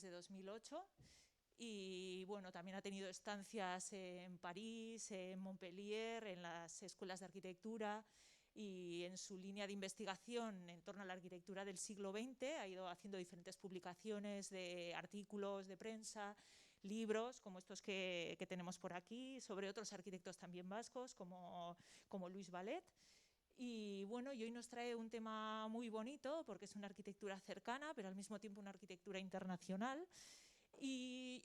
desde 2008 y bueno, también ha tenido estancias en París, en Montpellier, en las escuelas de arquitectura y en su línea de investigación en torno a la arquitectura del siglo XX ha ido haciendo diferentes publicaciones de artículos de prensa, libros como estos que tenemos por aquí, sobre otros arquitectos también vascos como Luis Vallet. Y bueno, y hoy nos trae un tema muy bonito porque es una arquitectura cercana, pero al mismo tiempo una arquitectura internacional. Y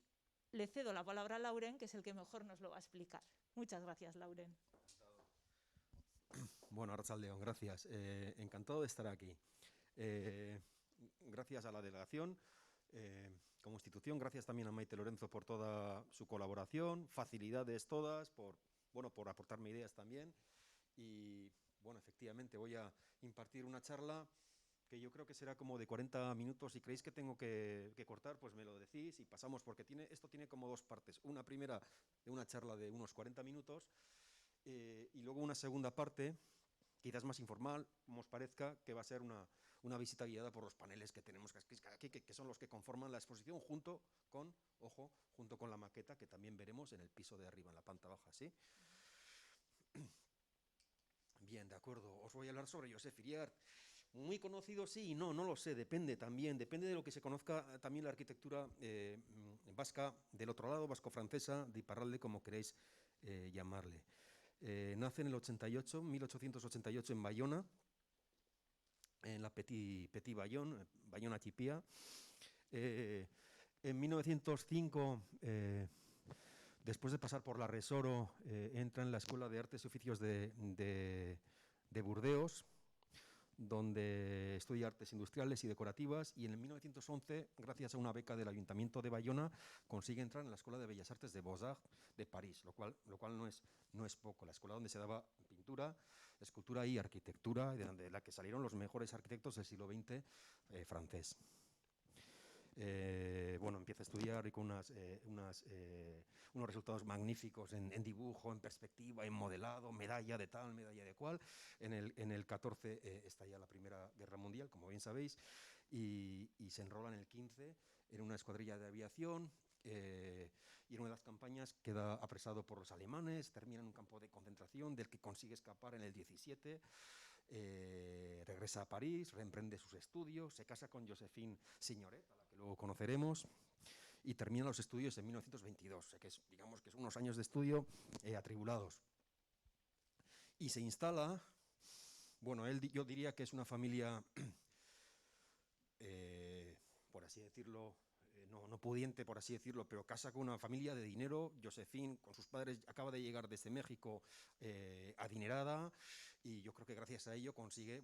le cedo la palabra a Lauren, que es el que mejor nos lo va a explicar. Muchas gracias, Lauren. Bueno, Arratsaldeon, gracias. Encantado de estar aquí. Gracias a la delegación como institución, gracias también a Maite Lorenzo por toda su colaboración, facilidades todas, por aportarme ideas también. Y bueno, efectivamente voy a impartir una charla que yo creo que será como de 40 minutos. Si creéis que tengo que cortar, pues me lo decís y pasamos, porque esto tiene como dos partes. Una primera de una charla de unos 40 minutos y luego una segunda parte, quizás más informal, como os parezca, que va a ser una visita guiada por los paneles que tenemos aquí, que son los que conforman la exposición, junto con la maqueta, que también veremos en el piso de arriba, en la planta baja, ¿sí? Bien, de acuerdo. Os voy a hablar sobre Josep Iriart. Muy conocido, sí y no lo sé, depende de lo que se conozca también la arquitectura vasca, del otro lado, vasco-francesa, de Iparralde, como queréis llamarle. Nace en el 1888 en Bayona, en la Petit Bayonne, Bayona Chipía. En 1905, después de pasar por la Resoro, entra en la Escuela de Artes y Oficios de Burdeos, donde estudia artes industriales y decorativas, y en el 1911, gracias a una beca del Ayuntamiento de Bayona, consigue entrar en la Escuela de Bellas Artes de Beaux-Arts de París, lo cual no es poco, la escuela donde se daba pintura, escultura y arquitectura, de la que salieron los mejores arquitectos del siglo XX francés. Empieza a estudiar y con unos resultados magníficos en dibujo, en perspectiva, en modelado, medalla de tal, medalla de cual. En el 14 estalla la Primera Guerra Mundial, como bien sabéis, y se enrola en el 15 en una escuadrilla de aviación. Y en una de las campañas queda apresado por los alemanes, termina en un campo de concentración del que consigue escapar en el 17, regresa a París, reemprende sus estudios, se casa con Josephine Signoret, a la que luego conoceremos, y termina los estudios en 1922, que digamos que son unos años de estudio atribulados. Y se instala, yo diría que es una familia, por así decirlo, no pudiente, por así decirlo, pero casa con una familia de dinero. Josephine, con sus padres, acaba de llegar desde México adinerada, y yo creo que gracias a ello consigue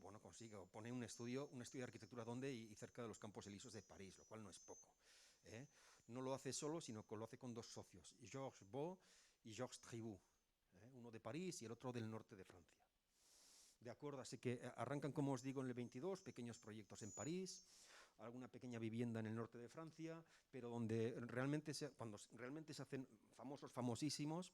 poner un estudio de arquitectura donde y cerca de los Campos Elíseos de París, lo cual no es poco. No lo hace solo, sino que lo hace con dos socios, Georges Beau y Georges Tribou, uno de París y el otro del norte de Francia. De acuerdo, así que arrancan, como os digo, en el 22, pequeños proyectos en París, alguna pequeña vivienda en el norte de Francia, pero donde cuando realmente se hacen famosísimos,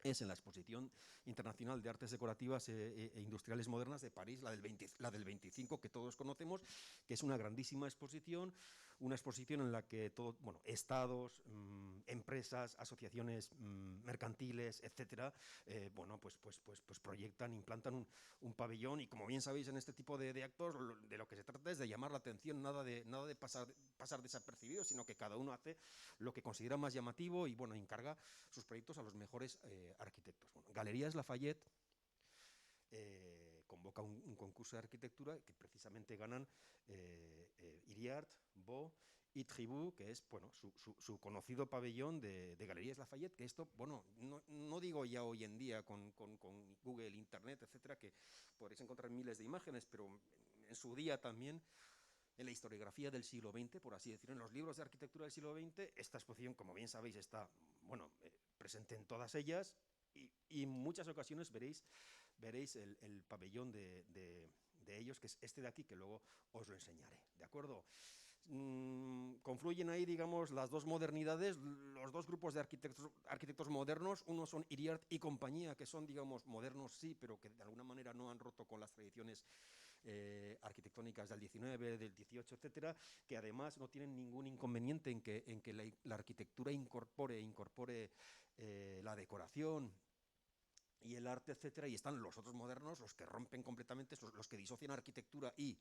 es en la Exposición Internacional de Artes Decorativas e Industriales Modernas de París, la del 25, que todos conocemos, que es una grandísima exposición, en la que estados, empresas, asociaciones mercantiles, etcétera, proyectan, implantan un pabellón, y como bien sabéis, en este tipo de actos de lo que se trata es de llamar la atención, nada de pasar desapercibido, sino que cada uno hace lo que considera más llamativo y encarga sus proyectos a los mejores arquitectos. Galerías Lafayette convoca un concurso de arquitectura que precisamente ganan Iriart, Beau y Tribou, que es su conocido pabellón de Galerías Lafayette, que esto, no digo ya hoy en día con Google, Internet, etcétera, que podréis encontrar miles de imágenes, pero en su día también, en la historiografía del siglo XX, por así decirlo, en los libros de arquitectura del siglo XX, esta exposición, como bien sabéis, está presente en todas ellas, y en muchas ocasiones veréis el pabellón de ellos, que es este de aquí, que luego os lo enseñaré, ¿de acuerdo? Confluyen ahí, digamos, las dos modernidades, los dos grupos de arquitectos modernos. Uno son Iriart y compañía, que son, digamos, modernos sí, pero que de alguna manera no han roto con las tradiciones arquitectónicas del 19, del 18, etcétera, que además no tienen ningún inconveniente en que la arquitectura incorpore la decoración y el arte, etcétera, y están los otros modernos, los que rompen completamente, los que disocian arquitectura y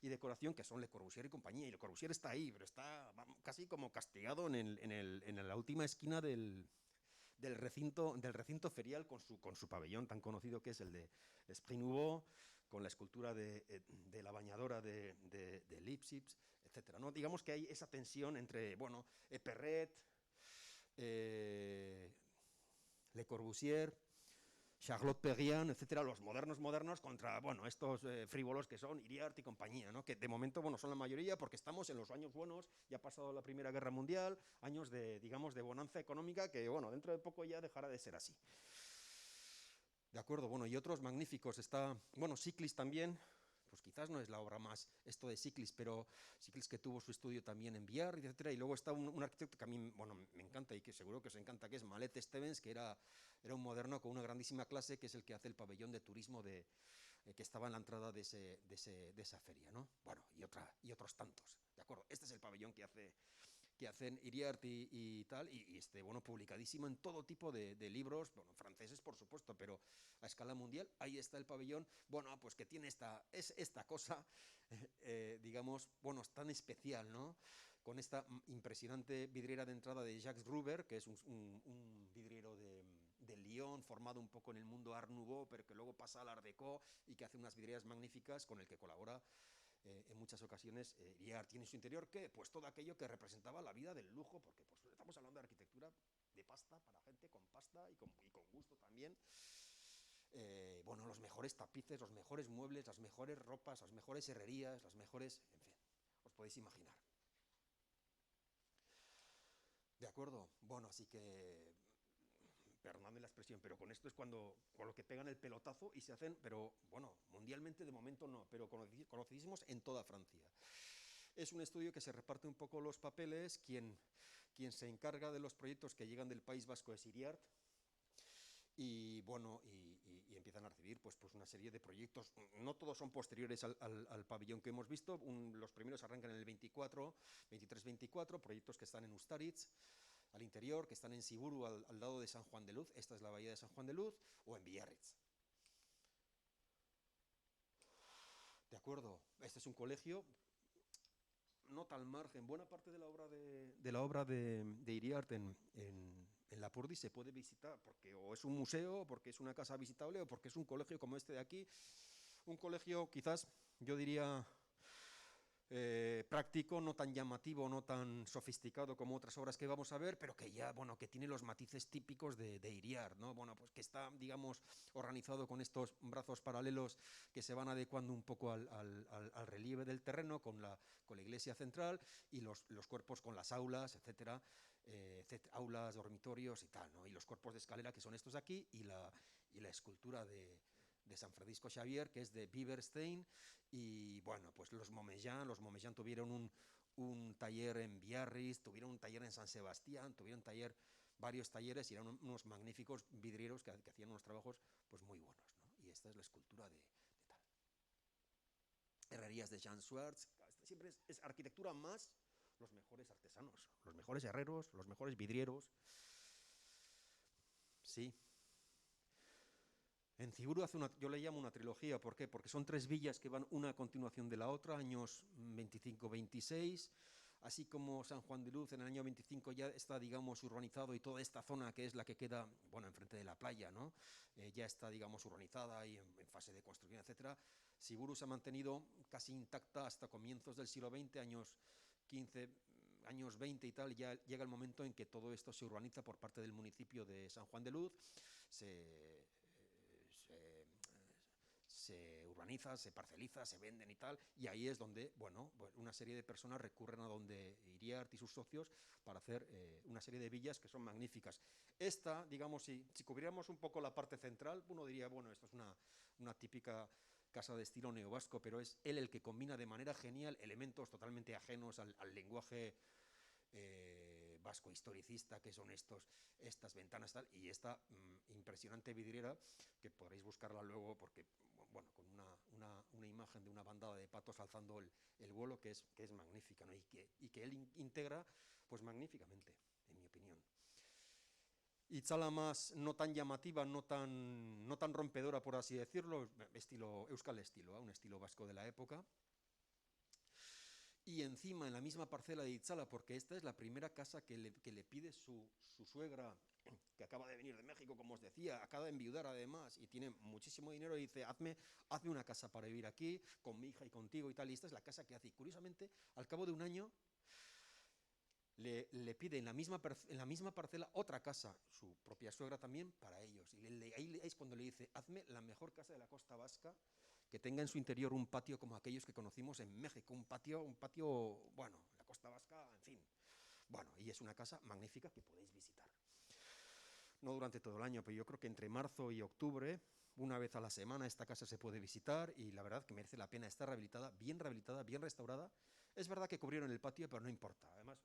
decoración, que son Le Corbusier y compañía, y Le Corbusier está ahí, pero está casi como castigado en la última esquina del recinto ferial con su pabellón tan conocido que es el de Esprit Nouveau, con la escultura de la bañadora de Lipsius, etcétera, ¿no? Digamos que hay esa tensión entre, bueno, Perret, Le Corbusier, Charlotte Perriand, etcétera, los modernos contra, bueno, estos frívolos que son Iriart y compañía, ¿no? Que de momento, bueno, son la mayoría porque estamos en los años buenos, ya ha pasado la Primera Guerra Mundial, años de, digamos, de bonanza económica que, bueno, dentro de poco ya dejará de ser así. De acuerdo, bueno, y otros magníficos, está, bueno, Siclis también, pues quizás no es la obra más, esto de Siclis, pero Siclis que tuvo su estudio también en Biarritz, etcétera, y luego está un arquitecto que a mí, bueno, me encanta y que seguro que os encanta, que es Mallet Stevens, que era un moderno con una grandísima clase, que es el que hace el pabellón de turismo que estaba en la entrada de esa feria, ¿no? Bueno, y otros tantos, ¿de acuerdo? Este es el pabellón que hacen Iriart y tal, y bueno, publicadísimo en todo tipo de libros, bueno, franceses por supuesto, pero a escala mundial. Ahí está el pabellón, bueno, pues que tiene esta cosa, digamos, bueno, es tan especial, ¿no? Con esta impresionante vidriera de entrada de Jacques Gruber, que es un vidriero de Lyon, formado un poco en el mundo Art Nouveau, pero que luego pasa al Art Deco y que hace unas vidrieras magníficas, con el que colabora en muchas ocasiones. Iriart tiene en su interior, ¿qué? Pues todo aquello que representaba la vida del lujo, porque pues, estamos hablando de arquitectura de pasta, para gente con pasta y con gusto también. Bueno, los mejores tapices, los mejores muebles, las mejores ropas, las mejores herrerías, las mejores, en fin, os podéis imaginar. De acuerdo, bueno, así que, perdonadme la expresión, pero con esto es con lo que pegan el pelotazo y se hacen, pero bueno, mundialmente de momento no, pero conocidísimos en toda Francia. Es un estudio que se reparte un poco los papeles, quien se encarga de los proyectos que llegan del País Vasco es Iriart, y bueno, y empiezan a recibir pues una serie de proyectos, no todos son posteriores al pabellón que hemos visto, los primeros arrancan en el 23-24, proyectos que están en Ustaritz, al interior, que están en Siburu, al lado de San Juan de Luz, esta es la bahía de San Juan de Luz, o en Biarritz. De acuerdo, este es un colegio, nota al margen, buena parte de la obra de Iriart en Lapurdi se puede visitar, porque o es un museo, porque es una casa visitable, o porque es un colegio como este de aquí, un colegio quizás, yo diría, práctico, no tan llamativo, no tan sofisticado como otras obras que vamos a ver, pero que ya, bueno, que tiene los matices típicos de Iriart, ¿no? Bueno, pues que está, digamos, organizado con estos brazos paralelos que se van adecuando un poco al relieve del terreno, con la iglesia central y los cuerpos con las aulas, etcétera, aulas, dormitorios y tal, ¿no? Y los cuerpos de escalera que son estos de aquí y la escultura de San Francisco Xavier, que es de Biberstein, y bueno, pues los Montmellán tuvieron un taller en Biarritz, tuvieron un taller en San Sebastián, tuvieron varios talleres, y eran unos magníficos vidrieros que hacían unos trabajos pues muy buenos, ¿no? Y esta es la escultura de tal. Herrerías de Jean Schwartz, siempre es arquitectura más los mejores artesanos, los mejores herreros, los mejores vidrieros. Sí. En Ciburu yo le llamo una trilogía, ¿por qué? Porque son 3 villas que van una a continuación de la otra, años 25-26, así como San Juan de Luz en el año 25 ya está, digamos, urbanizado, y toda esta zona que es la que queda, bueno, enfrente de la playa, ¿no? Ya está, digamos, urbanizada y en fase de construcción, etcétera. Ciburu se ha mantenido casi intacta hasta comienzos del siglo XX, años 15, años 20 y tal, ya llega el momento en que todo esto se urbaniza por parte del municipio de San Juan de Luz, se urbaniza, se parceliza, se venden y tal, y ahí es donde, bueno, una serie de personas recurren a donde Iriart y sus socios para hacer una serie de villas que son magníficas. Esta, digamos, si cubriéramos un poco la parte central, uno diría, bueno, esto es una típica casa de estilo neovasco, pero es él el que combina de manera genial elementos totalmente ajenos al lenguaje vasco historicista, que son estas ventanas tal, y esta impresionante vidriera, que podréis buscarla luego, porque, bueno, con una imagen de una bandada de patos alzando el vuelo, que es magnífica, ¿no? y que él integra pues magníficamente, en mi opinión. Itzala más no tan llamativa, no tan rompedora, por así decirlo, euskal estilo, un estilo vasco de la época. Y encima, en la misma parcela de Itzala, porque esta es la primera casa que le pide su suegra, que acaba de venir de México, como os decía, acaba de enviudar además, y tiene muchísimo dinero, y dice, hazme una casa para vivir aquí, con mi hija y contigo y tal, y esta es la casa que hace. Y curiosamente, al cabo de un año, le pide en la misma parcela otra casa, su propia suegra también, para ellos. Y ahí es cuando le dice, hazme la mejor casa de la costa vasca, que tenga en su interior un patio como aquellos que conocimos en México, un patio, bueno, la costa vasca, en fin. Bueno, y es una casa magnífica que podéis visitar. No durante todo el año, pero yo creo que entre marzo y octubre, una vez a la semana, esta casa se puede visitar, y la verdad que merece la pena. Está rehabilitada, bien restaurada. Es verdad que cubrieron el patio, pero no importa. Además,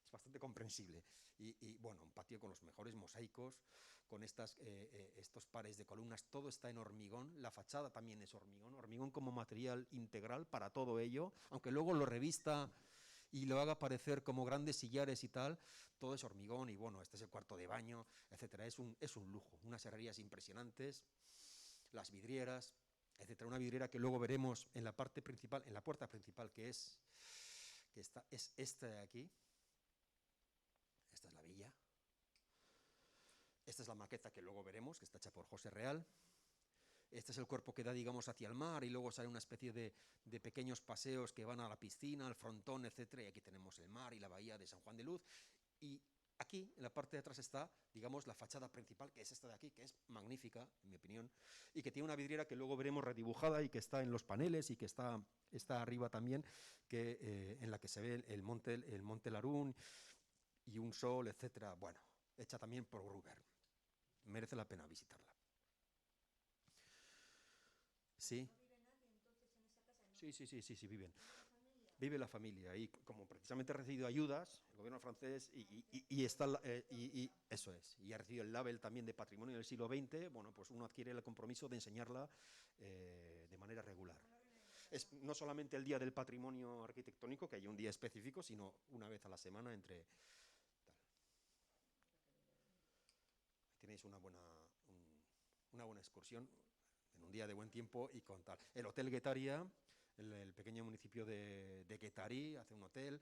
es bastante comprensible. Y bueno, un patio con los mejores mosaicos, con estos pares de columnas, todo está en hormigón. La fachada también es hormigón como material integral para todo ello, aunque luego lo revista y lo haga parecer como grandes sillares y tal, todo es hormigón. Y bueno, este es el cuarto de baño, etcétera. Es un lujo, unas herrerías impresionantes, las vidrieras, etcétera. Una vidriera que luego veremos en la parte principal, en la puerta principal, que es esta de aquí. Esta es la villa. Esta es la maqueta que luego veremos, que está hecha por José Real. Este es el cuerpo que da, digamos, hacia el mar, y luego sale una especie de pequeños paseos que van a la piscina, al frontón, etcétera. Y aquí tenemos el mar y la bahía de San Juan de Luz. Y aquí, en la parte de atrás, está, digamos, la fachada principal, que es esta de aquí, que es magnífica, en mi opinión, y que tiene una vidriera que luego veremos redibujada y que está en los paneles y que está arriba también, en la que se ve el monte Larún y un sol, etcétera. Bueno, hecha también por Gruber. Merece la pena visitarla. ¿Sí? Sí, viven. Vive la familia, y como precisamente ha recibido ayudas, el gobierno francés, y eso es, y ha recibido el label también de Patrimonio del siglo XX, bueno, pues uno adquiere el compromiso de enseñarla de manera regular. Es no solamente el Día del Patrimonio Arquitectónico, que hay un día específico, sino una vez a la semana entre... Tenéis una buena excursión en un día de buen tiempo y con tal. El Hotel Guetaria, el pequeño municipio de Guetarí, hace un hotel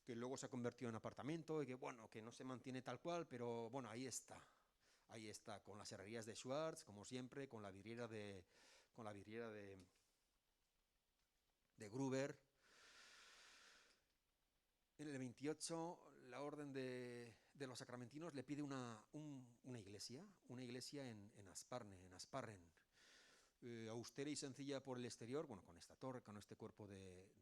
que luego se ha convertido en apartamento y que, bueno, que no se mantiene tal cual, pero bueno, ahí está, con las herrerías de Schwartz, como siempre, con la vidriera de Gruber. En el 28, la Orden de los Sacramentinos le pide una iglesia en Asparren, austera y sencilla por el exterior, bueno, con esta torre, con este cuerpo de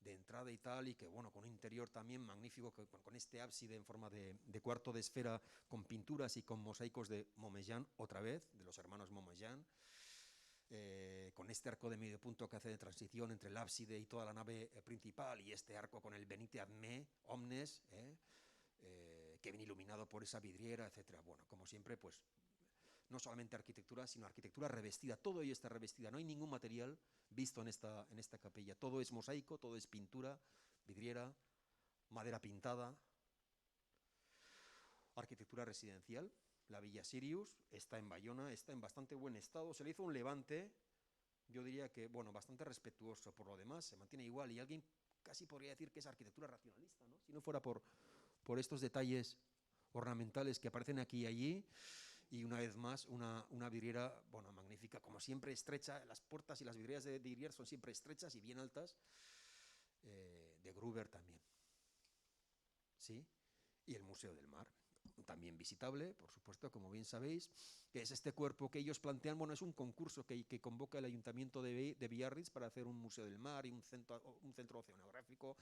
entrada y tal, y que, bueno, con un interior también magnífico, con este ábside en forma de cuarto de esfera, con pinturas y con mosaicos de Montmellán, otra vez, de los hermanos Montmellán, con este arco de medio punto que hace de transición entre el ábside y toda la nave principal, y este arco con el Benite Adme, Omnes, que viene iluminado por esa vidriera, etcétera. Bueno, como siempre, pues no solamente arquitectura, sino arquitectura revestida. Todo ello está revestida, no hay ningún material visto en esta capilla. Todo es mosaico, todo es pintura, vidriera, madera pintada. Arquitectura residencial. La Villa Sirius está en Bayona, está en bastante buen estado. Se le hizo un levante, yo diría que, bueno, bastante respetuoso. Por lo demás, se mantiene igual, y alguien casi podría decir que es arquitectura racionalista, ¿no? Si no fuera por estos detalles ornamentales que aparecen aquí y allí. Y una vez más, una vidriera, bueno, magnífica, como siempre, estrecha. Las puertas y las vidrieras de Dirier son siempre estrechas y bien altas. De Gruber también. ¿Sí? Y el Museo del Mar, también visitable, por supuesto, como bien sabéis, que es este cuerpo que ellos plantean. Bueno, es un concurso que convoca el Ayuntamiento de Biarritz para hacer un Museo del Mar y un centro oceanográfico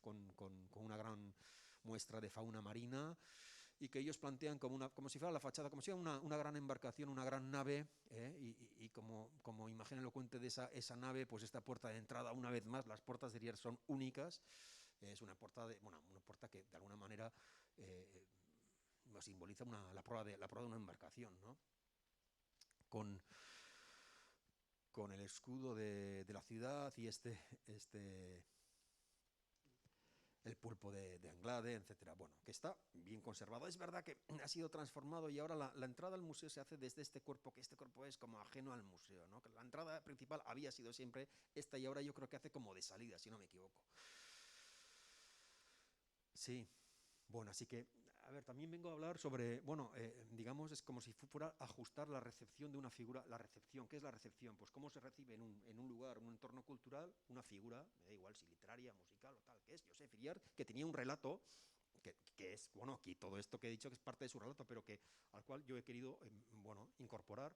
con una gran muestra de fauna marina, y que ellos plantean como si fuera la fachada, como si fuera una gran embarcación, una gran nave, y como imagen elocuente de esa nave, pues esta puerta de entrada, una vez más, las puertas de Dirier son únicas, Es una puerta, una puerta que de alguna manera simboliza la proa de una embarcación, ¿no? Con el escudo de la ciudad y el pulpo de Anglade, etcétera. Bueno, que está bien conservado. Es verdad que ha sido transformado y ahora la entrada al museo se hace desde este cuerpo, que este cuerpo es como ajeno al museo, ¿no? Que la entrada principal había sido siempre esta y ahora yo creo que hace como de salida, si no me equivoco. Sí, bueno, así que, a ver, también vengo a hablar sobre, bueno, digamos, es como si fuera ajustar la recepción de una figura. La recepción, ¿qué es la recepción? Pues cómo se recibe en un lugar, un entorno cultural, una figura, me da igual si literaria, musical o tal, que es Josep Iriart, que tenía un relato, que es, bueno, aquí todo esto que he dicho que es parte de su relato, pero que al cual yo he querido, bueno, incorporar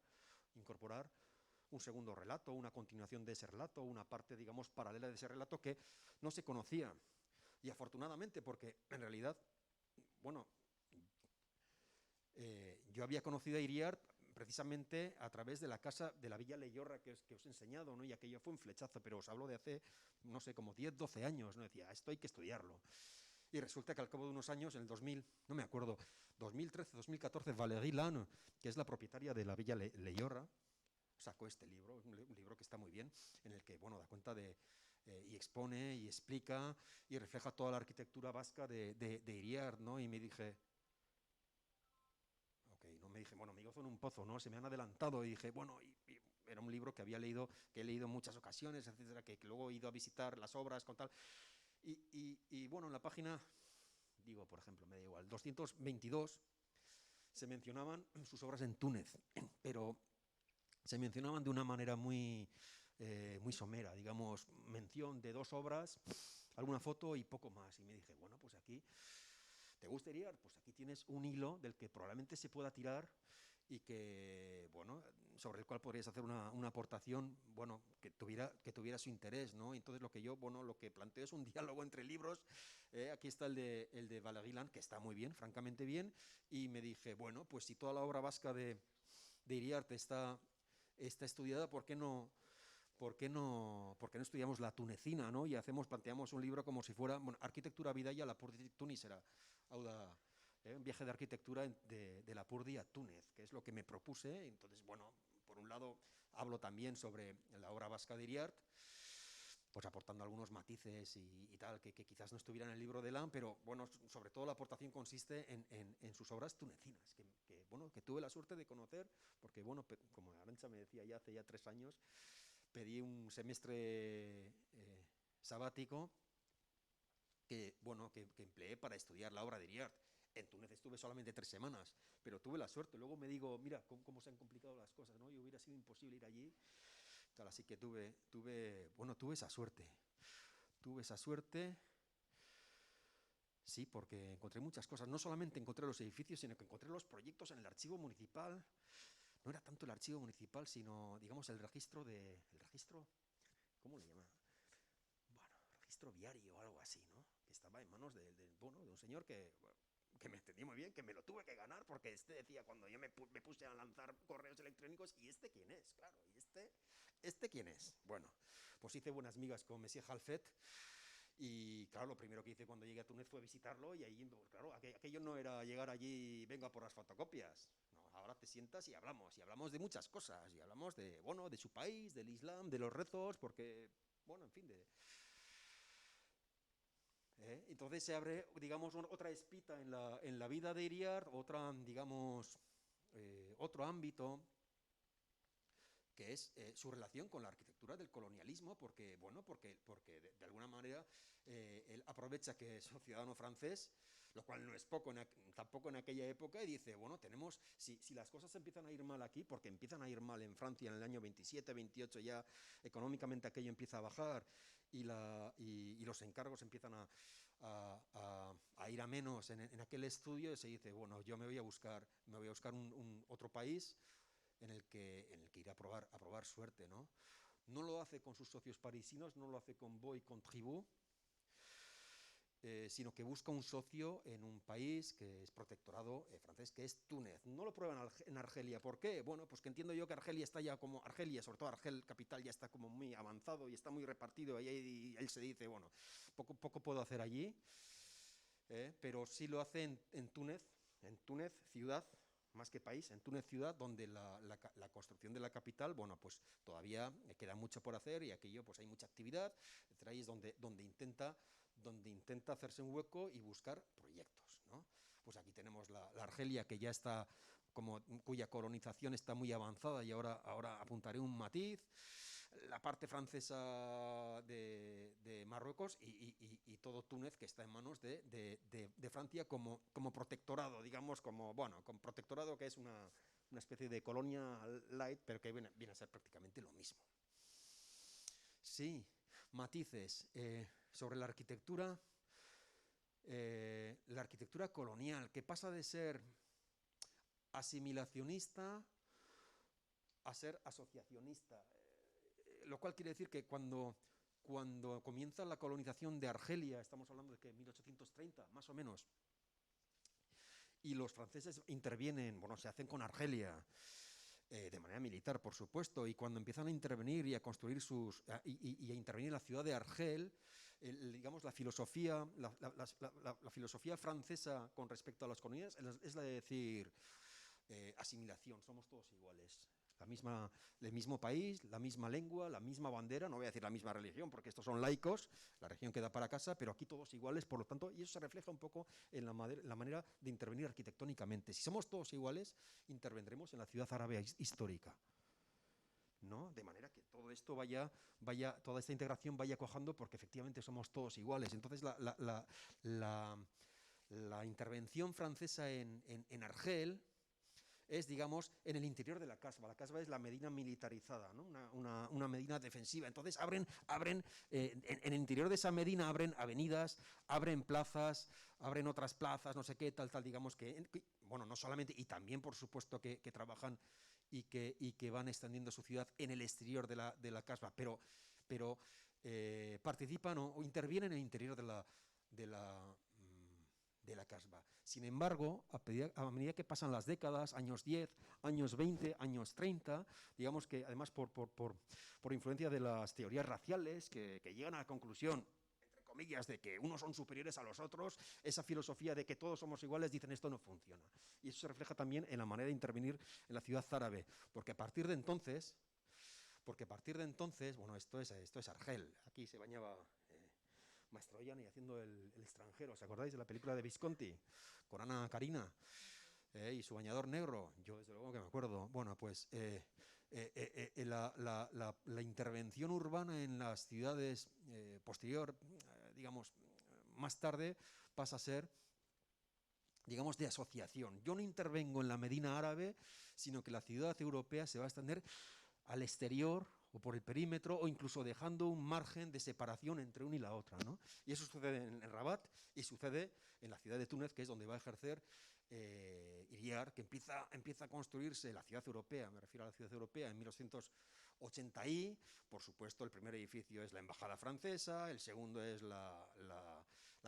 un segundo relato, una continuación de ese relato, una parte, digamos, paralela de ese relato que no se conocía. Y afortunadamente, porque en realidad, bueno, yo había conocido a Iriart precisamente a través de la casa de la Villa Leyorra que os he enseñado, ¿no? Y aquello fue un flechazo, pero os hablo de hace, no sé, como 10, 12 años, ¿no? Decía, esto hay que estudiarlo. Y resulta que al cabo de unos años, en el 2000, no me acuerdo, 2013, 2014, Valérie Lane, que es la propietaria de la Villa Leyorra, sacó este libro, un libro que está muy bien, en el que, bueno, da cuenta y expone y explica y refleja toda la arquitectura vasca de Iriart, ¿no? Y me dije, no me dije, bueno, me gozo en un pozo, ¿no? Se me han adelantado y dije, bueno, y era un libro que había leído, que he leído en muchas ocasiones, etcétera, que luego he ido a visitar las obras con tal. Y bueno, en la página, digo, por ejemplo, me da igual, 222 se mencionaban sus obras en Túnez, pero se mencionaban de una manera muy somera, digamos, mención de 2 obras, alguna foto y poco más. Y me dije, bueno, pues aquí, ¿te gusta Iriart? Pues aquí tienes un hilo del que probablemente se pueda tirar y que, bueno, sobre el cual podrías hacer una aportación, bueno, que tuviera su interés, ¿no? Entonces lo que planteo es un diálogo entre libros. Aquí está el de Valérie Lane, que está muy bien, francamente bien, y me dije, bueno, pues si toda la obra vasca de Iriart está estudiada, ¿por qué no estudiamos la tunecina, ¿no? Y planteamos un libro como si fuera, bueno, Arquitectura Bidaya, Lapurdi, Tunisera, un viaje de arquitectura de Lapurdi a Túnez, que es lo que me propuse. Entonces, bueno, por un lado hablo también sobre la obra vasca de Iriart, pues aportando algunos matices y tal, que quizás no estuvieran en el libro de Lane, pero bueno, sobre todo la aportación consiste en sus obras tunecinas, bueno, que tuve la suerte de conocer, porque bueno, como Arantxa me decía ya hace 3 años, pedí un semestre sabático que empleé para estudiar la obra de Iriart. En Túnez estuve solamente 3 semanas, pero tuve la suerte. Luego me digo, mira, cómo se han complicado las cosas, ¿no? Y hubiera sido imposible ir allí. Tal, así que tuve esa suerte. Tuve esa suerte, sí, porque encontré muchas cosas. No solamente encontré los edificios, sino que encontré los proyectos en el archivo municipal. No era tanto el archivo municipal, sino, digamos, el registro, ¿cómo le llama? Bueno, registro viario o algo así, ¿no? Que estaba en manos de un señor que me entendí muy bien, que me lo tuve que ganar, porque decía, cuando yo me puse a lanzar correos electrónicos, ¿y este quién es? Claro, ¿y este quién es? Bueno, pues hice buenas migas con Monsieur Halfet, y claro, lo primero que hice cuando llegué a Túnez fue visitarlo, y ahí, claro, aquello no era llegar allí y venga por las fotocopias. No, ahora te sientas y hablamos de muchas cosas, y hablamos de, bueno, de su país, del Islam, de los rezos, porque, bueno, en fin, entonces se abre, digamos, otra espita en la vida de Iriart, digamos, otro ámbito, que es su relación con la arquitectura del colonialismo, porque de alguna manera él aprovecha que es un ciudadano francés, lo cual no es poco tampoco en aquella época, y dice, bueno, si las cosas empiezan a ir mal aquí, porque empiezan a ir mal en Francia en el año 27, 28, ya económicamente aquello empieza a bajar, y los encargos empiezan a ir a menos en aquel estudio, y se dice, bueno, yo me voy a buscar otro país en el que ir a probar suerte, ¿no? No lo hace con sus socios parisinos, no lo hace con Bo y con Tribut, sino que busca un socio en un país que es protectorado francés, que es Túnez. No lo prueban en Argelia. ¿Por qué? Bueno, pues que entiendo yo que Argelia está ya como, Argelia, sobre todo Argel capital, ya está como muy avanzado y está muy repartido, y él se dice, bueno, poco puedo hacer allí, pero sí lo hace en Túnez ciudad, más que país, en Túnez ciudad, donde la construcción de la capital, bueno, pues todavía queda mucho por hacer y aquello, pues hay mucha actividad, etcétera, y es donde intenta hacerse un hueco y buscar proyectos, ¿no? Pues aquí tenemos la Argelia, que ya está, cuya colonización está muy avanzada, y ahora apuntaré un matiz, la parte francesa de Marruecos y todo Túnez, que está en manos de Francia como protectorado, digamos, como protectorado, que es una especie de colonia light, pero que viene a ser prácticamente lo mismo. Sí, matices sobre la arquitectura colonial, que pasa de ser asimilacionista a ser asociacionista, lo cual quiere decir que cuando comienza la colonización de Argelia, estamos hablando de que 1830, más o menos, y los franceses intervienen, bueno, se hacen con Argelia, de manera militar, por supuesto, y cuando empiezan a intervenir y a construir y a intervenir en la ciudad de Argel, digamos, la filosofía francesa con respecto a las colonias es la de decir, asimilación, somos todos iguales. El mismo país, la misma lengua, la misma bandera, no voy a decir la misma religión, porque estos son laicos, la religión queda para casa, pero aquí todos iguales, por lo tanto, y eso se refleja un poco en la manera de intervenir arquitectónicamente. Si somos todos iguales, intervendremos en la ciudad árabe histórica, ¿no? De manera que todo esto toda esta integración vaya cuajando, porque efectivamente somos todos iguales. Entonces la intervención francesa en Argel es, digamos, en el interior de la Casba. La Casba es la Medina militarizada, ¿no? una Medina defensiva. Entonces abren en el interior de esa Medina abren avenidas, abren plazas, abren otras plazas, no sé qué, tal, digamos que, bueno, no solamente, y también, por supuesto, que trabajan y que van extendiendo su ciudad en el exterior de la Casba, pero participan o intervienen en el interior de la Casba. Sin embargo, a medida que pasan las décadas, años 10, años 20, años 30, digamos que además por influencia de las teorías raciales que llegan a la conclusión, entre comillas, de que unos son superiores a los otros, esa filosofía de que todos somos iguales, dicen esto no funciona. Y eso se refleja también en la manera de intervenir en la ciudad árabe, porque a partir de entonces, bueno, esto es Argel, aquí se bañaba Mastroianni haciendo el extranjero. ¿Os acordáis de la película de Visconti? Con Ana Karina y su bañador negro. Yo desde luego que me acuerdo. Bueno, pues la intervención urbana en las ciudades posterior, digamos, más tarde, pasa a ser, digamos, de asociación. Yo no intervengo en la Medina árabe, sino que la ciudad europea se va a extender al exterior o por el perímetro, o incluso dejando un margen de separación entre una y la otra, ¿no? Y eso sucede en Rabat y sucede en la ciudad de Túnez, que es donde va a ejercer Iriar, que empieza a construirse la ciudad europea, me refiero a la ciudad europea, en 1980 y, por supuesto, el primer edificio es la embajada francesa, el segundo es la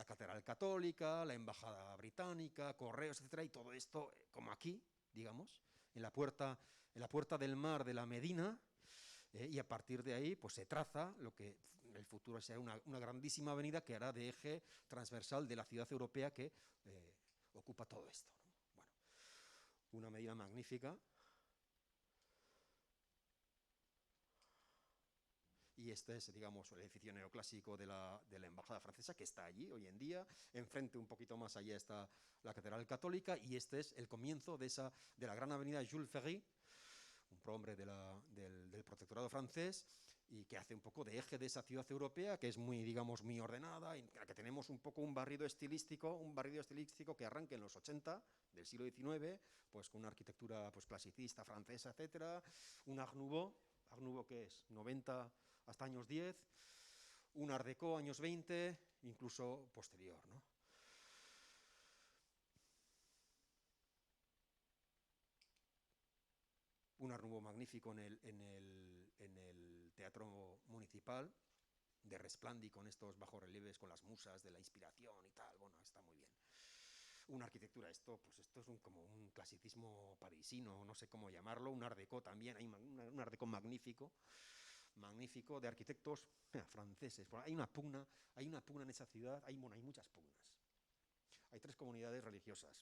catedral católica, la embajada británica, correos, etcétera, y todo esto, como aquí, digamos, en la puerta del mar de la Medina, y a partir de ahí pues se traza lo que en el futuro será una grandísima avenida que hará de eje transversal de la ciudad europea que ocupa todo esto, ¿no? Bueno, una medida magnífica. Y este es, digamos, el edificio neoclásico de la embajada francesa, que está allí hoy en día. Enfrente, un poquito más allá, está la catedral católica, y este es el comienzo de la gran avenida Jules Ferry, un prohombre del protectorado francés, y que hace un poco de eje de esa ciudad europea, que es muy, digamos, muy ordenada, en la que tenemos un poco un barrido estilístico que arranca en los 80 del siglo XIX, pues con una arquitectura pues clasicista francesa, etcétera, un Art Nouveau que es 90 hasta años 10, un Art Deco años 20, incluso posterior, ¿no? Un Art Nouveau magnífico en el Teatro Municipal, de Resplandi con estos bajorrelieves, con las musas de la inspiración y tal. Bueno, está muy bien. Una arquitectura, esto es como un clasicismo parisino, no sé cómo llamarlo, un art déco también, hay un art déco magnífico de arquitectos franceses. Bueno, hay una pugna en esa ciudad, hay muchas pugnas. Hay 3 comunidades religiosas.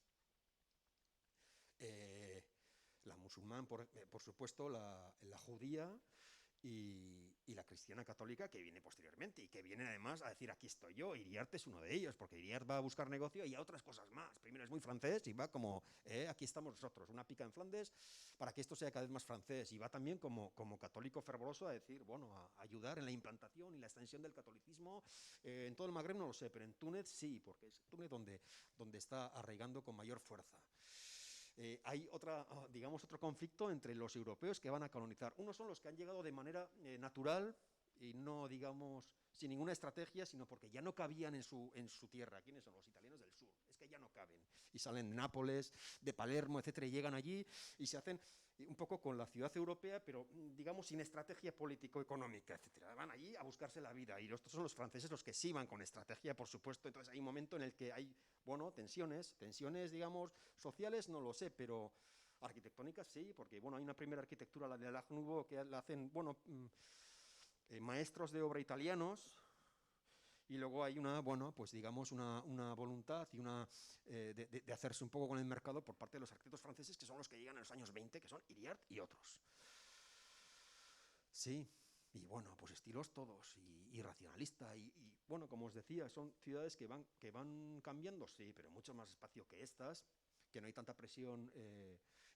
La musulmán, por supuesto, la judía y la cristiana católica, que viene posteriormente y que viene además a decir aquí estoy yo. Iriart es uno de ellos, porque Iriart va a buscar negocio y a otras cosas más. Primero es muy francés y va como aquí estamos nosotros, una pica en Flandes para que esto sea cada vez más francés, y va también como católico fervoroso a decir, bueno, a ayudar en la implantación y la extensión del catolicismo en todo el Magreb. No lo sé, pero en Túnez sí, porque es Túnez donde está arraigando con mayor fuerza. Hay otro conflicto entre los europeos que van a colonizar. Unos son los que han llegado de manera natural y no, digamos, sin ninguna estrategia, sino porque ya no cabían en su tierra. ¿Quiénes son? Los italianos del sur. Es que ya no caben. Y salen de Nápoles, de Palermo, etcétera, y llegan allí y se hacen un poco con la ciudad europea, pero digamos sin estrategia político-económica, etcétera. Van allí a buscarse la vida, y estos son los franceses los que sí van con estrategia, por supuesto. Entonces hay un momento en el que hay, bueno, tensiones, digamos, sociales, no lo sé, pero arquitectónicas sí, porque, bueno, hay una primera arquitectura, la de l'Art Nouveau, que la hacen, bueno, maestros de obra italianos, y luego hay una, bueno, pues digamos una voluntad y de hacerse un poco con el mercado por parte de los arquitectos franceses, que son los que llegan en los años 20, que son Iriart y otros. Sí, y bueno, pues estilos todos, y racionalista, y bueno, como os decía, son ciudades que van cambiando, sí, pero mucho más espacio que estas, que no hay tanta presión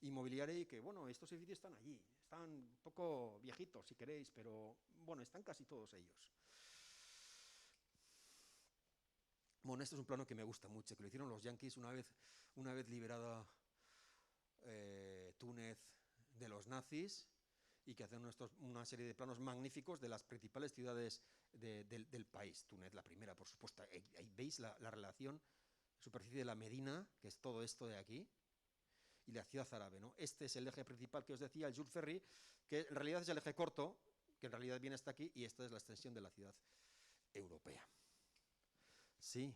inmobiliaria, y que, bueno, estos edificios están allí, están un poco viejitos, si queréis, pero, bueno, están casi todos ellos. Bueno, este es un plano que me gusta mucho, que lo hicieron los yanquis una vez liberada Túnez de los nazis, y que hacen una serie de planos magníficos de las principales ciudades del país. Túnez, la primera, por supuesto. Ahí veis la relación, superficie de la Medina, que es todo esto de aquí, y la ciudad árabe, ¿no? Este es el eje principal que os decía, el Jules Ferry, que en realidad es el eje corto, que en realidad viene hasta aquí, y esta es la extensión de la ciudad europea. Sí.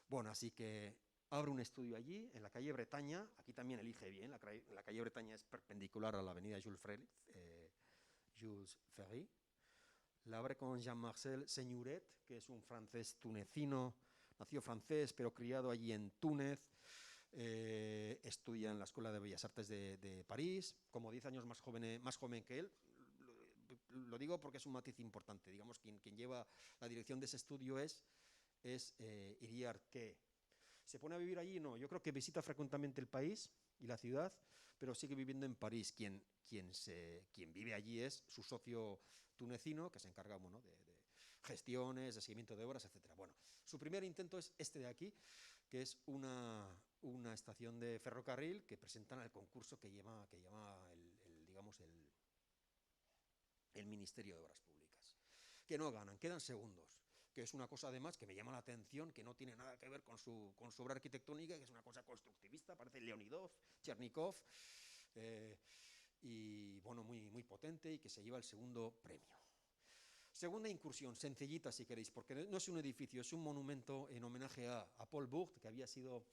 Bueno, así que abro un estudio allí, en la calle Bretaña. Aquí también elige bien, la calle Bretaña es perpendicular a la avenida Jules Ferry. La abre con Jean-Marcel Seignoret, que es un francés tunecino, nació francés, pero criado allí en Túnez. Estudia en la Escuela de Bellas Artes de París, como 10 años más joven que él. Lo digo porque es un matiz importante. Digamos, quien lleva la dirección de ese estudio es Iriart, que se pone a vivir allí. No, yo creo que visita frecuentemente el país y la ciudad, pero sigue viviendo en París. Quien vive allí es su socio tunecino, que se encarga, bueno, de gestiones, de seguimiento de obras, etcétera. Bueno, su primer intento es este de aquí, que es una estación de ferrocarril que presentan al concurso que llama el Ministerio de Obras Públicas, que no ganan, quedan segundos, que es una cosa además que me llama la atención, que no tiene nada que ver con su obra arquitectónica, que es una cosa constructivista, parece Leonidov, Chernikov, y bueno, muy potente, y que se lleva el segundo premio. Segunda incursión, sencillita si queréis, porque no es un edificio, es un monumento en homenaje a Paul Bourg, que había sido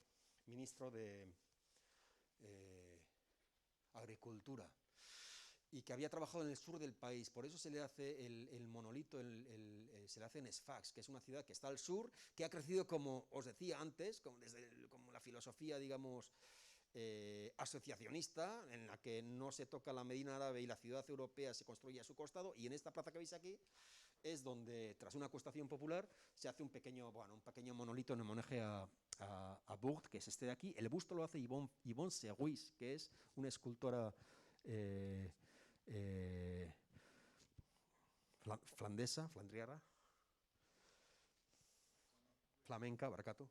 ministro de Agricultura y que había trabajado en el sur del país. Por eso se le hace el monolito, se le hace en Sfax, que es una ciudad que está al sur, que ha crecido, como os decía antes, como la filosofía, digamos, asociacionista, en la que no se toca la Medina árabe y la ciudad europea se construye a su costado. Y en esta plaza que veis aquí es donde, tras una acuestación popular, se hace un pequeño monolito en homenaje a Bourg, que es este de aquí. El busto lo hace Yvonne Seguis, que es una escultora flandriana, flamenca, Barkatu,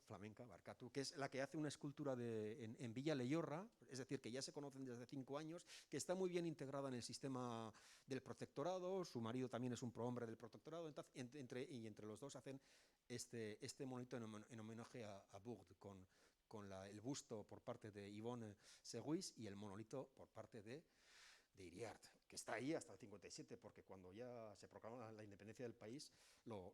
que es la que hace una escultura en Villa Leyorra, es decir, que ya se conocen desde 5 años, que está muy bien integrada en el sistema del protectorado. Su marido también es un prohombre del protectorado, entonces, entre los dos hacen este monolito en homenaje a Bourg, con el busto por parte de Yvonne Seguis y el monolito por parte de Iriart, que está ahí hasta el 57, porque cuando ya se proclama la independencia del país, lo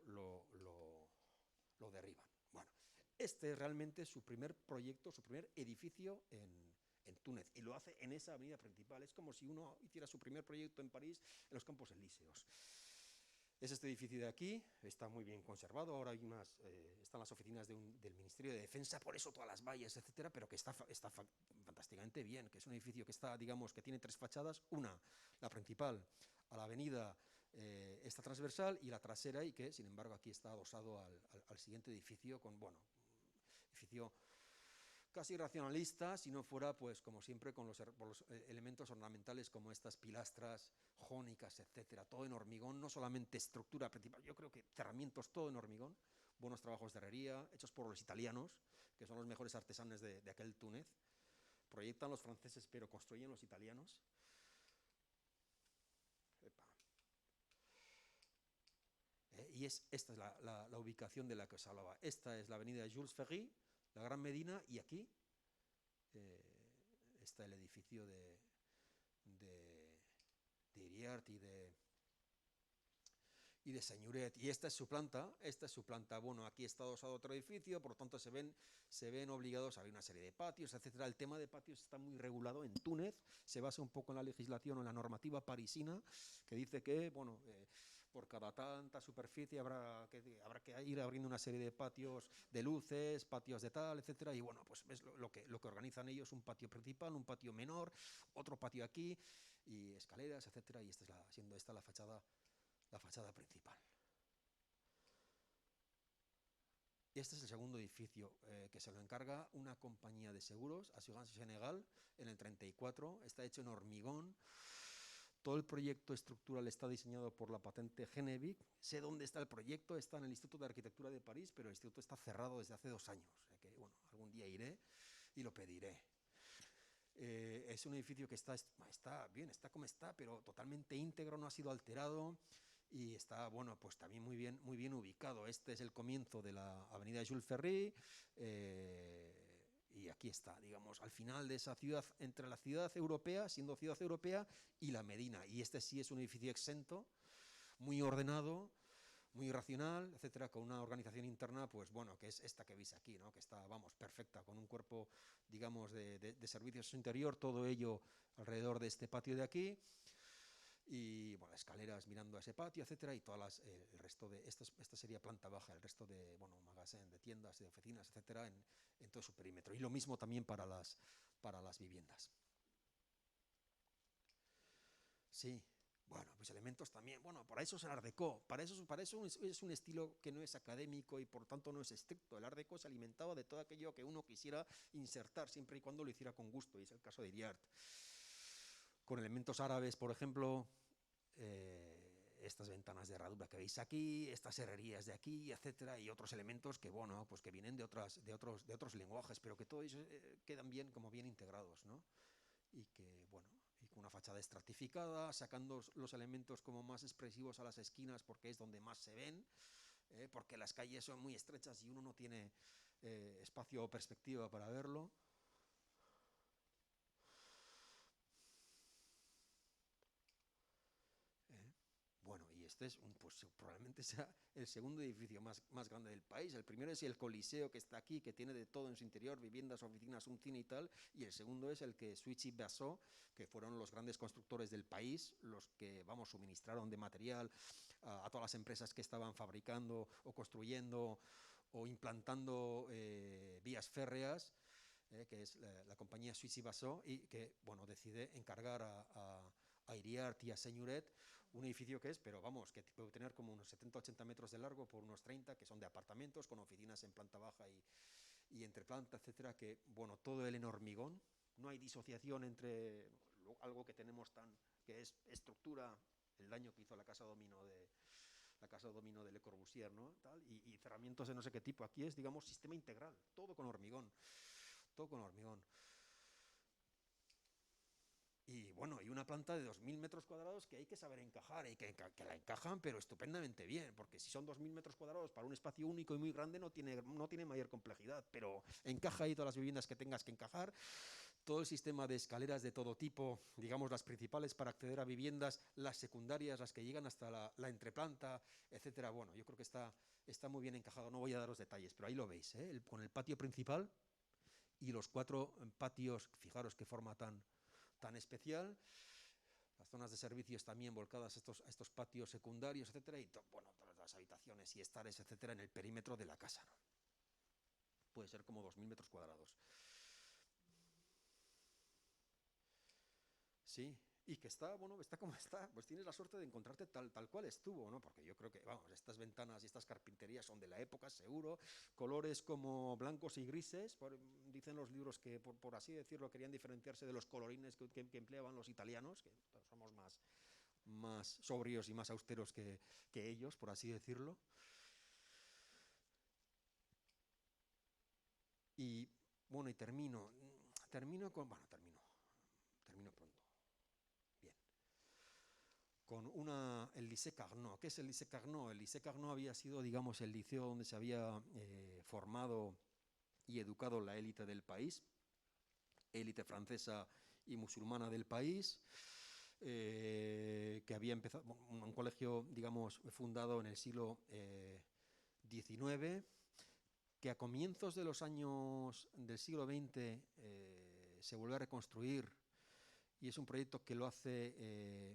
derriban. Bueno, este es realmente su primer proyecto, su primer edificio en Túnez, y lo hace en esa avenida principal. Es como si uno hiciera su primer proyecto en París, en los Campos Elíseos. Es este edificio de aquí, está muy bien conservado, ahora hay están las oficinas del Ministerio de Defensa, por eso todas las vallas, etcétera, pero que está fantásticamente bien, que es un edificio que está, digamos, que tiene tres fachadas, una, la principal, a la avenida, esta transversal, y la trasera, y que, sin embargo, aquí está adosado al siguiente edificio, edificio casi racionalista, si no fuera, pues, como siempre, con los elementos ornamentales como estas pilastras jónicas, etcétera, todo en hormigón, no solamente estructura principal, yo creo que cerramientos, todo en hormigón, buenos trabajos de herrería, hechos por los italianos, que son los mejores artesanos de aquel Túnez. Proyectan los franceses, pero construyen los italianos. Y esta es la ubicación de la que os hablaba. Esta es la avenida Jules Ferry, la Gran Medina, y aquí está el edificio de Iriart y de Senyoret, y esta es su planta. Bueno, aquí está adosado otro edificio, por lo tanto se ven obligados a abrir una serie de patios, etcétera. El tema de patios está muy regulado en Túnez, se basa un poco en la legislación o en la normativa parisina, que dice que, bueno, por cada tanta superficie habrá que ir abriendo una serie de patios de luces, patios de tal, etcétera, y bueno, pues es lo que organizan ellos: un patio principal, un patio menor, otro patio aquí, y escaleras, etcétera, y siendo esta la fachada principal. Este es el segundo edificio, que se lo encarga una compañía de seguros, Assurance Générale, en el 34, está hecho en hormigón. Todo el proyecto estructural está diseñado por la patente Genevic. Sé dónde está el proyecto, está en el Instituto de Arquitectura de París, pero el instituto está cerrado desde hace 2 años. O sea que, bueno, algún día iré y lo pediré. Es un edificio que está bien, está como está, pero totalmente íntegro, no ha sido alterado, y está, bueno, pues también muy bien ubicado. Este es el comienzo de la avenida Jules Ferry, y aquí está, digamos, al final de esa ciudad, entre la ciudad europea, siendo ciudad europea, y la Medina. Y este sí es un edificio exento, muy ordenado, muy racional, etcétera, con una organización interna, pues bueno, que es esta que veis aquí, ¿no? Que está, vamos, perfecta, con un cuerpo, digamos, de servicios interior, todo ello alrededor de este patio de aquí, y bueno, escaleras mirando a ese patio, etcétera, y todas el resto de, esta sería planta baja, el resto de, bueno, magazine, de tiendas, de oficinas, etcétera, en todo su perímetro. Y lo mismo también para las viviendas. Sí. Bueno, pues elementos también, bueno, para eso es el Art Deco, para eso es un estilo que no es académico y por tanto no es estricto. El Art Deco se alimentaba de todo aquello que uno quisiera insertar, siempre y cuando lo hiciera con gusto, y es el caso de Iriart. Con elementos árabes, por ejemplo, estas ventanas de herradura que veis aquí, estas herrerías de aquí, etcétera, y otros elementos que, bueno, pues que vienen de otros lenguajes, pero que todos quedan como bien integrados, ¿no? Y que, bueno, y con una fachada estratificada, sacando los elementos como más expresivos a las esquinas, porque es donde más se ven, porque las calles son muy estrechas y uno no tiene espacio o perspectiva para verlo. Bueno, y este es pues probablemente sea el segundo edificio más grande del país. El primero es el Coliseo, que está aquí, que tiene de todo en su interior, viviendas, oficinas, un cine y tal, y el segundo es el que Switch Basó, que fueron los grandes constructores del país, los que, vamos, suministraron de material a todas las empresas que estaban fabricando o construyendo o implantando vías férreas, que es la compañía Switch Basó, y que, bueno, decide encargar a Iriart y a Senyoret un edificio que es, pero vamos, que puede tener como unos 70-80 metros de largo por unos 30, que son de apartamentos, con oficinas en planta baja y entre planta, etcétera, que, bueno, todo el en hormigón, no hay disociación entre algo que tenemos que es estructura, el daño que hizo la casa domino de Le Corbusier, ¿no? Tal, y cerramientos de no sé qué tipo. Aquí es, digamos, sistema integral, todo con hormigón. Y bueno, hay una planta de 2.000 metros cuadrados que hay que saber encajar, y que la encajan, pero estupendamente bien, porque si son 2.000 metros cuadrados para un espacio único y muy grande, no tiene mayor complejidad, pero encaja ahí todas las viviendas que tengas que encajar. todo el sistema de escaleras de todo tipo, digamos las principales para acceder a viviendas, las secundarias, las que llegan hasta la entreplanta, etcétera. Bueno, yo creo que está muy bien encajado, no voy a daros detalles, pero ahí lo veis, ¿eh? Con el patio principal y los 4 patios, fijaros qué forma tan especial. Las zonas de servicios también volcadas a estos patios secundarios, etcétera, y bueno, todas las habitaciones y estares, etcétera, en el perímetro de la casa, ¿no? Puede ser como 2000 metros cuadrados. Sí, y que está, bueno, está como está, pues tienes la suerte de encontrarte tal cual estuvo, ¿no? Porque yo creo que, vamos, estas ventanas y estas carpinterías son de la época, seguro, colores como blancos y grises, dicen los libros que, por así decirlo, querían diferenciarse de los colorines que empleaban los italianos, que somos más sobrios y más austeros que ellos, por así decirlo. Y, bueno, y termino pronto. Con el Lycée Carnot. ¿Qué es el Lycée Carnot? El Lycée Carnot había sido, digamos, el liceo donde se había formado y educado la élite del país, élite francesa y musulmana del país, que había empezado, un colegio, digamos, fundado en el siglo XIX, que a comienzos de los años del siglo XX se vuelve a reconstruir, y es un proyecto que lo hace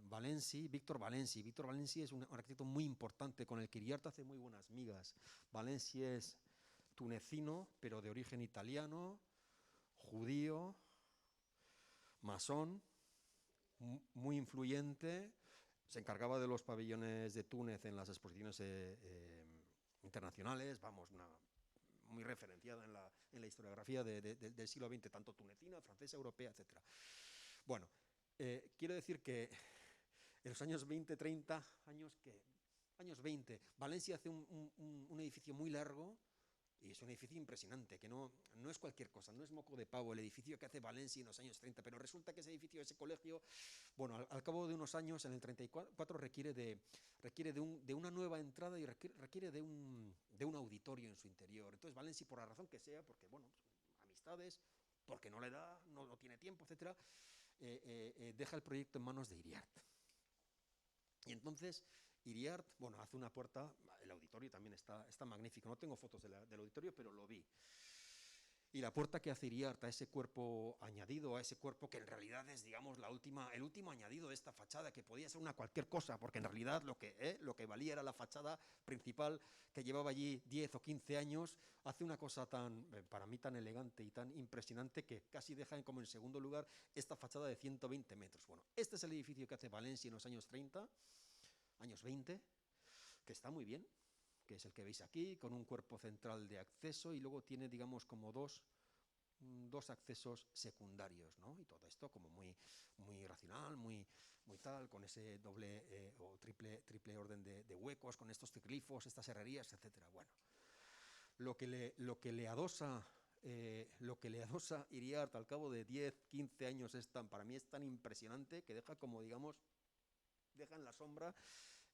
Víctor Valensi. Víctor Valensi es un arquitecto muy importante con el que Iriart hace muy buenas migas. Valensi es tunecino, pero de origen italiano, judío, masón, muy influyente. Se encargaba de los pabellones de Túnez en las exposiciones internacionales, vamos, muy referenciada en la historiografía del siglo XX, tanto tunecina, francesa, europea, etc. Bueno, quiero decir que en los años 20, 30, años 20, Valencia hace un edificio muy largo, y es un edificio impresionante, que no es cualquier cosa, no es moco de pavo el edificio que hace Valencia en los años 30, pero resulta que ese edificio, ese colegio, bueno, al cabo de unos años, en el 34, requiere de una nueva entrada y requiere de un auditorio en su interior. Entonces Valencia, por la razón que sea, porque, bueno, amistades, porque no le da, no tiene tiempo, etcétera, deja el proyecto en manos de Iriart. Y entonces Iriart, bueno, hace una puerta, el auditorio también está magnífico, no tengo fotos del auditorio, pero lo vi. Y la puerta que hace Iriart a ese cuerpo añadido, a ese cuerpo que en realidad es, digamos, el último añadido de esta fachada, que podía ser una cualquier cosa, porque en realidad lo que valía era la fachada principal, que llevaba allí 10 o 15 años, hace una cosa para mí tan elegante y tan impresionante, que casi deja como en segundo lugar esta fachada de 120 metros. Bueno, este es el edificio que hace Valencia en los años 30, años 20, que está muy bien, que es el que veis aquí, con un cuerpo central de acceso, y luego tiene, digamos, como dos accesos secundarios, ¿no? Y todo esto como muy racional, muy tal, con ese doble o triple orden de huecos, con estos triglifos, estas herrerías, etcétera. Bueno, lo que le adosa Iriart al cabo de 10, 15 años para mí es tan impresionante, que deja como, digamos, deja en la sombra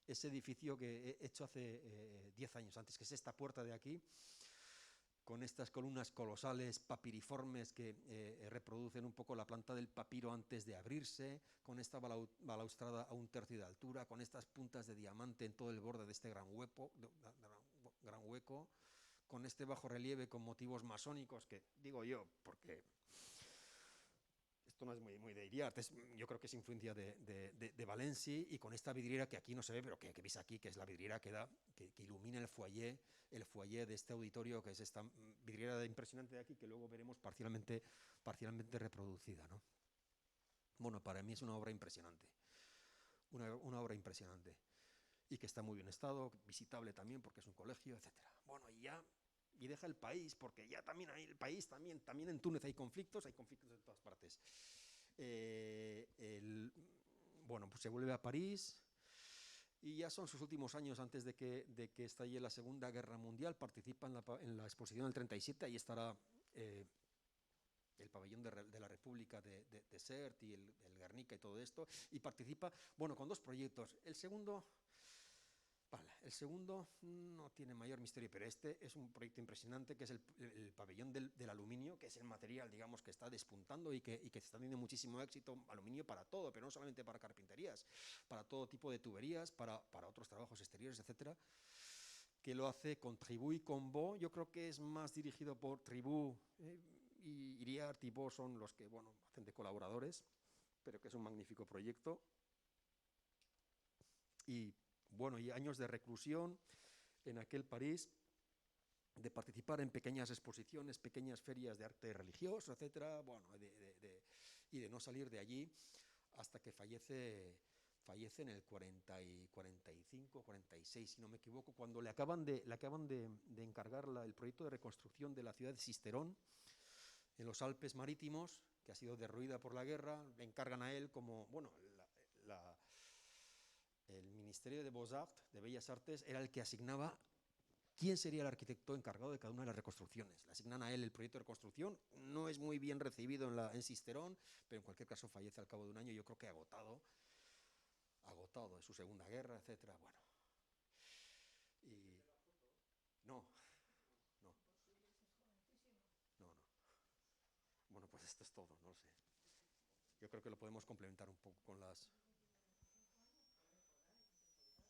ese edificio que he hecho hace 10 años antes, que es esta puerta de aquí, con estas columnas colosales, papiriformes, que reproducen un poco la planta del papiro antes de abrirse, con esta balaustrada a 1/3 de altura, con estas puntas de diamante en todo el borde de este gran hueco, con este bajo relieve con motivos masónicos, que digo yo, porque esto no es muy de Iriart, yo creo que es influencia de Valensi, y con esta vidriera que aquí no se ve, pero que veis aquí, que es la vidriera que ilumina el foyer de este auditorio, que es esta vidriera impresionante de aquí, que luego veremos parcialmente reproducida, ¿no? Bueno, para mí es una obra impresionante, una obra impresionante, y que está muy bien estado, visitable también porque es un colegio, etcétera. Bueno, y deja el país, porque ya también hay el país, también en Túnez hay conflictos en todas partes. Bueno, pues se vuelve a París, y ya son sus últimos años antes de que estalle la Segunda Guerra Mundial. Participa en la exposición del 37, ahí estará el pabellón de la República de Sert y el Guernica y todo esto, y participa, bueno, con 2 proyectos. El segundo no tiene mayor misterio, pero este es un proyecto impresionante, que es el pabellón del aluminio, que es el material, digamos, que está despuntando y que está teniendo muchísimo éxito. Aluminio para todo, pero no solamente para carpinterías, para todo tipo de tuberías, para otros trabajos exteriores, etcétera, que lo hace con Tribú y con Bo. Yo creo que es más dirigido por Tribú, y Iriart y Bo son los que, bueno, hacen de colaboradores, pero que es un magnífico proyecto. Y bueno, y años de reclusión en aquel París, de participar en pequeñas exposiciones, pequeñas ferias de arte religioso, etcétera, bueno, y de no salir de allí hasta que fallece en el 45, 46, si no me equivoco, cuando le acaban de encargar el proyecto de reconstrucción de la ciudad de Sisterón, en los Alpes marítimos, que ha sido derruida por la guerra. Le encargan a él como, bueno, el Ministerio de Beaux-Arts, de Bellas Artes, era el que asignaba quién sería el arquitecto encargado de cada una de las reconstrucciones. Le asignan a él el proyecto de reconstrucción. No es muy bien recibido en Sisterón, pero en cualquier caso fallece al cabo de un año, yo creo que agotado de su segunda guerra, etcétera. Bueno, y no. Bueno, pues esto es todo, no lo sé. Yo creo que lo podemos complementar un poco con las...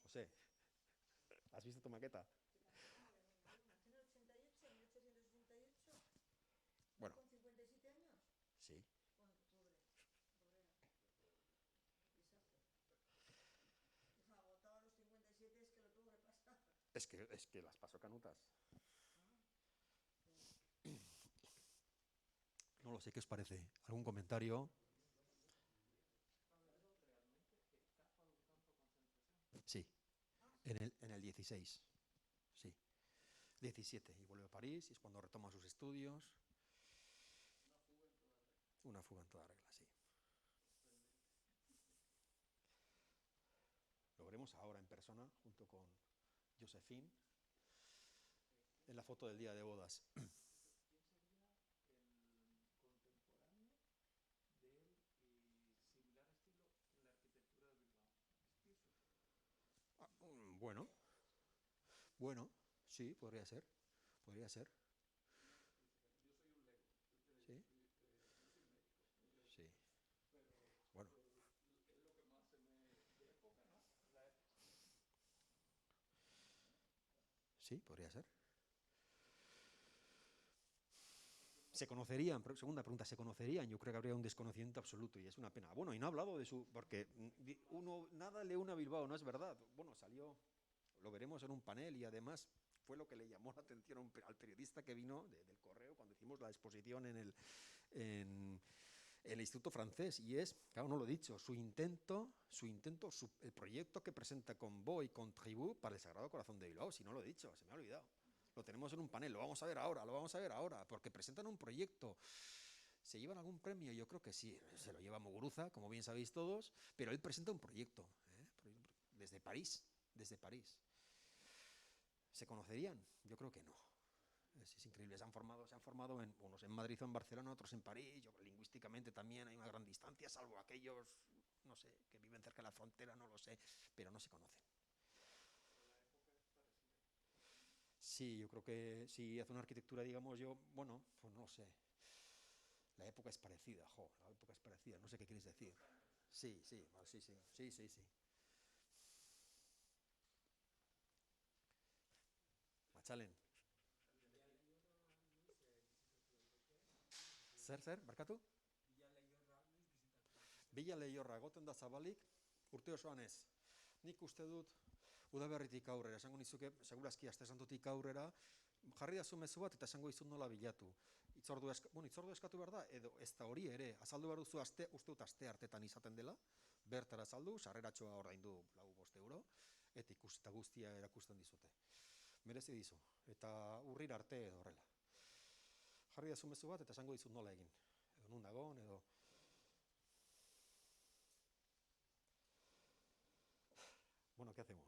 No sé, ¿has visto tu maqueta? Bueno, sí. Es que las paso canutas. No lo sé, ¿qué os parece? ¿Algún comentario? Sí, en el 16, sí. 17, y vuelve a París, y es cuando retoma sus estudios. Una fuga en toda regla, sí. Lo veremos ahora en persona, junto con Josephine, en la foto del día de bodas. Bueno, sí, podría ser. Sí, sí. Bueno, sí, podría ser. ¿Se conocerían? Segunda pregunta, ¿se conocerían? Yo creo que habría un desconocimiento absoluto y es una pena. Bueno, y no ha hablado de su... Porque nada le une a Bilbao, ¿no es verdad? Bueno, salió, lo veremos en un panel, y además fue lo que le llamó la atención al periodista que vino del Correo cuando hicimos la exposición en el Instituto Francés, y es, claro, no lo he dicho, el proyecto que presenta con Bo y con Tribú para el Sagrado Corazón de Bilbao. Si no lo he dicho, se me ha olvidado. Lo tenemos en un panel, lo vamos a ver ahora, porque presentan un proyecto. ¿Se llevan algún premio? Yo creo que sí, se lo lleva Muguruza, como bien sabéis todos, pero él presenta un proyecto, desde París. ¿Se conocerían? Yo creo que no. Es increíble, se han formado unos en Madrid o en Barcelona, otros en París. Lingüísticamente también hay una gran distancia, salvo aquellos, no sé, que viven cerca de la frontera, no lo sé, pero no se conocen. Sí, yo creo que si hace una arquitectura, digamos yo, bueno, pues no sé. La época es parecida, no sé qué queréis decir. Sí. Matxalen. Zer, barkatu? Bila Leihorra egoten da zabalik, urte osoan ez. Nik uste dut, udaberritik aurrera, esango nizuke, segurazki aste santutik aurrera, jarri dazu mezu bat eta esango dizut nola bilatu. Itzordua eskatu behar da, edo ez da hori ere, azaldu behar duzu uste dut aste hartetan izaten dela, bertara azaldu, sarreratxoa ordaindu 4-5 euro, eta ikusita guztia erakusten dizute. Merezi dizu, eta urrira arte edo horrela. Jarri dazu mezu bat eta esango dizut nola egin. Edo nun dagoen, edo... Bueno, ¿qué hacemos?